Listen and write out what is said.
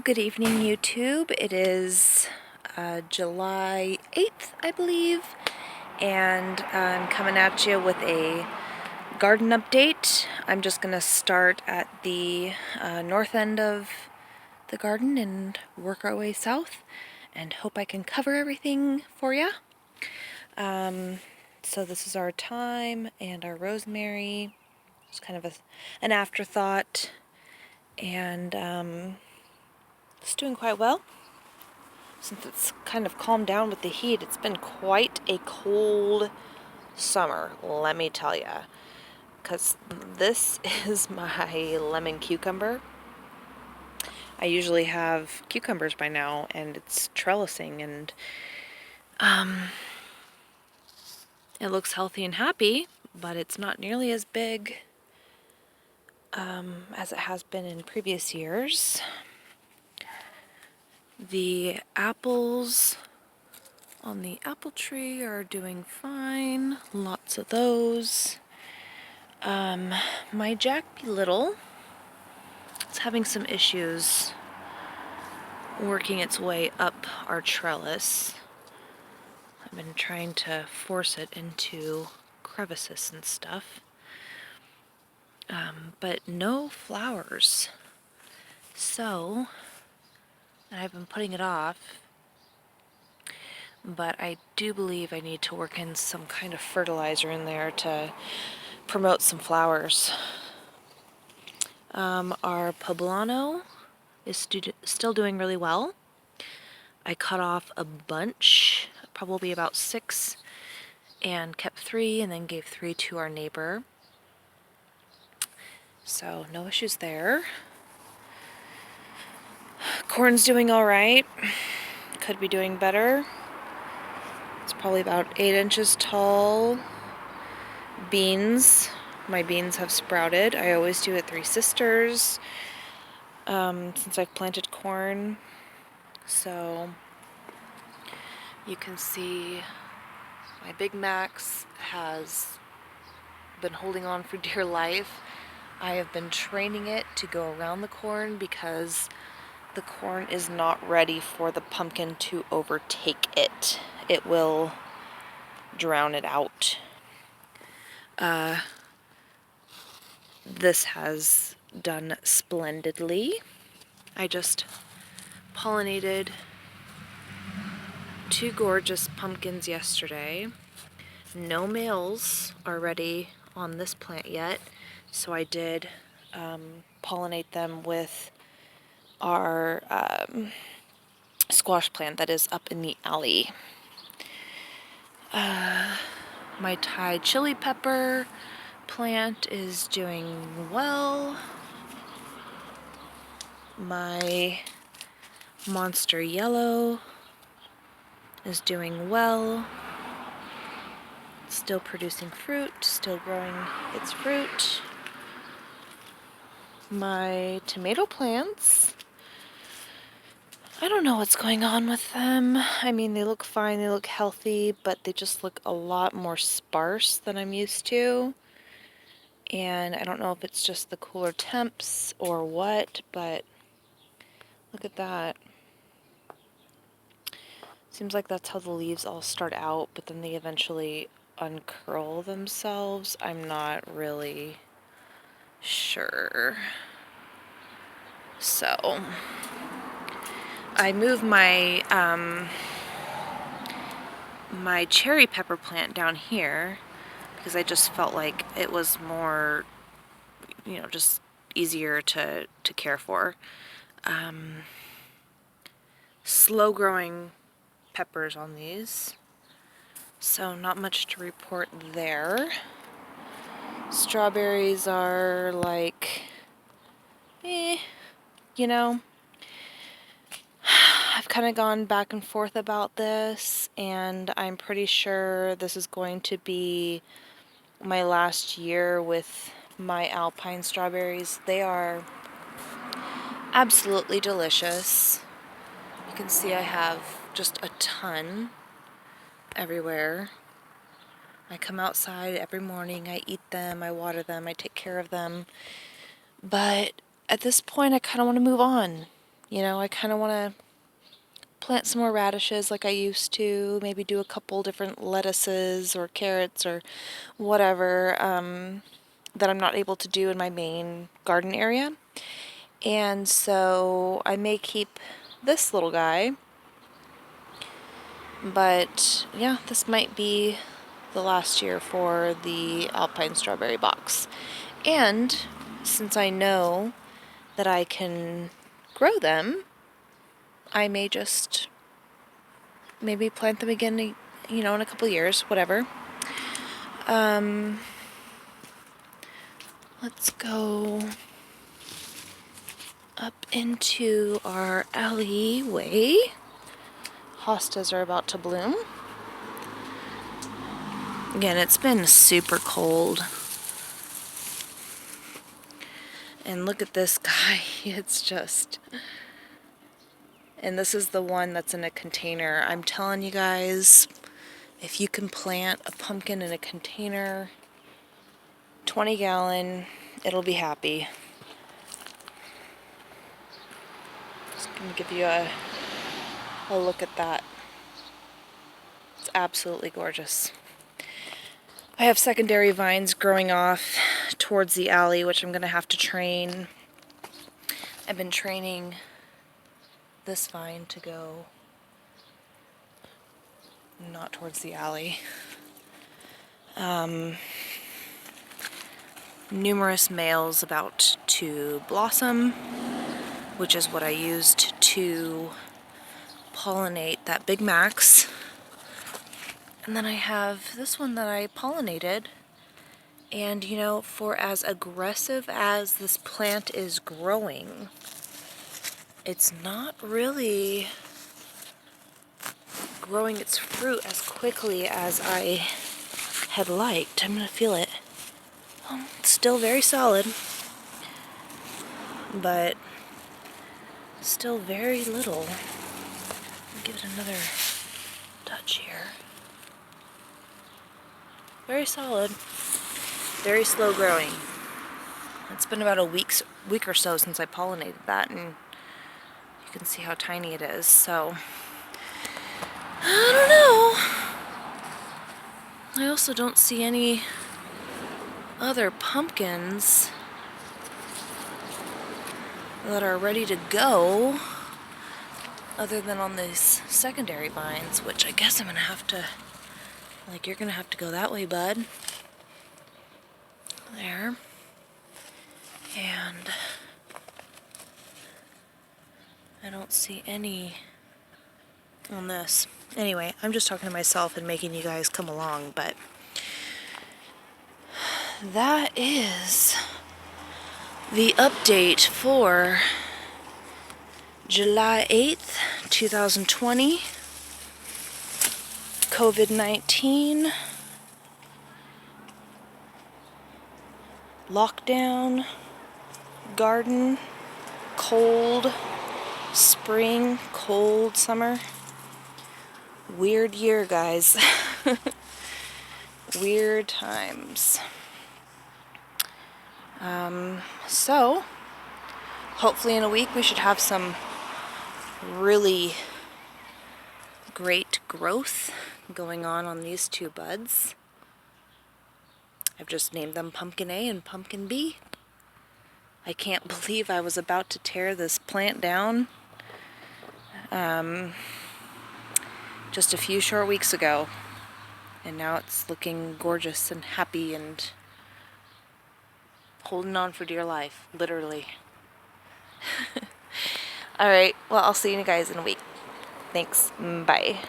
Good evening, YouTube. It is July 8th, I believe, and I'm coming at you with a garden update. I'm just going to start at the north end of the garden and work our way south, and hope I can cover everything for you. So this is our thyme and our rosemary. It's kind of an afterthought, and it's doing quite well. Since it's kind of calmed down with the heat, it's been quite a cold summer, let me tell you. Because this is my lemon cucumber. I usually have cucumbers by now, and it's trellising, and it looks healthy and happy, but it's not nearly as big as it has been in previous years. The apples on the apple tree are doing fine. Lots of those. My Jack Be Little is having some issues working its way up our trellis. I've been trying to force it into crevices and stuff. But no flowers. So, I've been putting it off. But I do believe I need to work in some kind of fertilizer in there to promote some flowers. Our poblano is still doing really well. I cut off a bunch, probably about 6, and kept 3, and then gave 3 to our neighbor. So no issues there. Corn's doing all right. Could be doing better. It's probably about 8 inches tall. Beans. My beans have sprouted. I always do at Three Sisters since I've planted corn. So you can see my Big Max has been holding on for dear life. I have been training it to go around the corn because the corn is not ready for the pumpkin to overtake it. It will drown it out. This has done splendidly. I just pollinated 2 gorgeous pumpkins yesterday. No males are ready on this plant yet, so I did pollinate them with our squash plant that is up in the alley. My Thai chili pepper plant is doing well. My monster yellow is doing well. Still producing fruit, still growing its fruit. My tomato plants, I don't know what's going on with them. I mean, they look fine, they look healthy, but they just look a lot more sparse than I'm used to. And I don't know if it's just the cooler temps or what, but look at that. Seems like that's how the leaves all start out, but then they eventually uncurl themselves. I'm not really sure. So I moved my my cherry pepper plant down here because I just felt like it was more, just easier to care for. Slow growing peppers on these, so not much to report there. Strawberries are like, I've kind of gone back and forth about this, and I'm pretty sure this is going to be my last year with my Alpine Strawberries. They are absolutely delicious. You can see I have just a ton everywhere. I come outside every morning, I eat them, I water them, I take care of them. But at this point, I kind of want to move on. You know, I kind of want to plant some more radishes like I used to, maybe do a couple different lettuces or carrots or whatever that I'm not able to do in my main garden area. And so I may keep this little guy, but yeah, this might be the last year for the Alpine Strawberry box. And since I know that I can grow them, I may just maybe plant them again, you know, in a couple years, whatever. Let's go up into our alleyway. Hostas are about to bloom. Again, it's been super cold. And look at this guy. It's just... And this is the one that's in a container. I'm telling you guys, if you can plant a pumpkin in a container, 20 gallon, it'll be happy. Just gonna give you a look at that. It's absolutely gorgeous. I have secondary vines growing off towards the alley, which I'm gonna have to train. I've been training this vine to go not towards the alley. Numerous males about to blossom, which is what I used to pollinate that Big Max. And then I have this one that I pollinated. And you know, for as aggressive as this plant is growing, it's not really growing its fruit as quickly as I had liked. I'm gonna feel it. It's still very solid, but still very little. Give it another touch here. Very solid, very slow growing. It's been about a week or so since I pollinated that, and you can see how tiny it is. So I don't know. I also don't see any other pumpkins that are ready to go other than on these secondary vines, which I guess I'm gonna have to, like, you're gonna have to go that way, bud. There. And I don't see any on this. Anyway, I'm just talking to myself and making you guys come along, but that is the update for July 8th, 2020. COVID-19. Lockdown. Garden. Cold. Spring. Cold summer. Weird year, guys. Weird times. So, hopefully in a week we should have some really great growth going on these two buds. I've just named them Pumpkin A and Pumpkin B. I can't believe I was about to tear this plant down just a few short weeks ago, and now it's looking gorgeous and happy and holding on for dear life, literally. Alright, well, I'll see you guys in a week. Thanks. Bye.